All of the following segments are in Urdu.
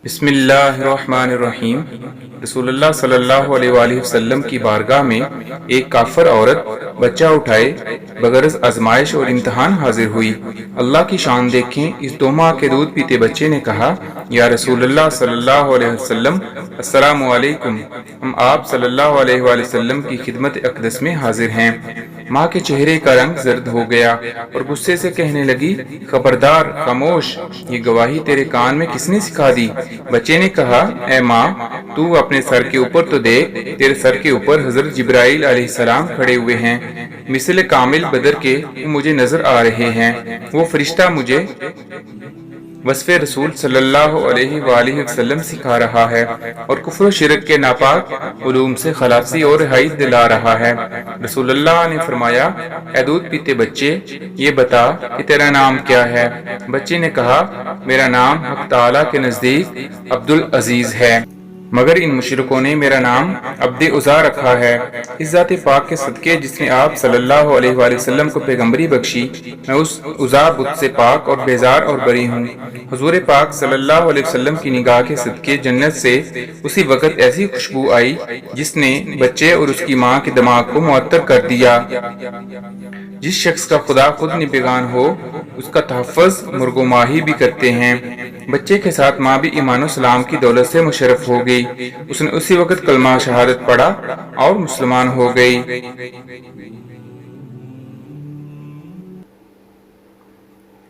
بسم اللہ الرحمن الرحیم۔ رسول اللہ صلی اللہ علیہ وآلہ وسلم کی بارگاہ میں ایک کافر عورت بچہ اٹھائے بغرض آزمائش اور امتحان حاضر ہوئی۔ اللہ کی شان دیکھیں، اس 2 ماہ کے دودھ پیتے بچے نے کہا، یا رسول اللہ صلی اللہ علیہ وسلم، السلام علیکم، ہم آپ صلی اللہ علیہ وآلہ وسلم کی خدمت اقدس میں حاضر ہیں۔ ماں کے چہرے کا رنگ زرد ہو گیا اور غصے سے کہنے لگی، خبردار، خاموش، یہ گواہی تیرے کان میں کس نے سکھا دی؟ بچے نے کہا، اے ماں، تو اپنے سر کے اوپر تو دیکھ، تیرے سر کے اوپر حضرت جبرائیل علیہ السلام کھڑے ہوئے ہیں، مثل کامل بدر کے وہ مجھے نظر آ رہے ہیں۔ وہ فرشتہ مجھے وصف رسول صلی اللہ علیہ وآلہ وسلم سکھا رہا ہے اور کفر و شرک کے ناپاک علوم سے خلاصی اور رہائی دلا رہا ہے۔ رسول اللہ نے فرمایا، اے دودھ پیتے بچے، یہ بتا کہ تیرا نام کیا ہے؟ بچے نے کہا، میرا نام حق تعالیٰ کے نزدیک عبدالعزیز ہے، مگر ان مشرکوں نے میرا نام عبد عزا رکھا ہے۔ اس ذات پاک کے صدقے جس نے آپ صلی اللہ علیہ وآلہ وسلم کو پیغمبری بخشی، میں اس عزا بت سے پاک اور بیزار اور بری ہوں۔ حضور پاک صلی اللہ علیہ وسلم کی نگاہ کے صدقے جنت سے اسی وقت ایسی خوشبو آئی جس نے بچے اور اس کی ماں کے دماغ کو معطر کر دیا۔ جس شخص کا خدا خود نگہبان ہو، اس کا تحفظ مرغ و ماہی بھی کرتے ہیں۔ بچے کے ساتھ ماں بھی ایمان و سلام کی دولت سے مشرف ہو گئی۔ اس نے اسی وقت کلمہ شہادت پڑھا اور مسلمان ہو گئی۔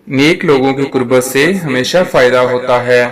نیک لوگوں کی قربت سے ہمیشہ فائدہ ہوتا ہے۔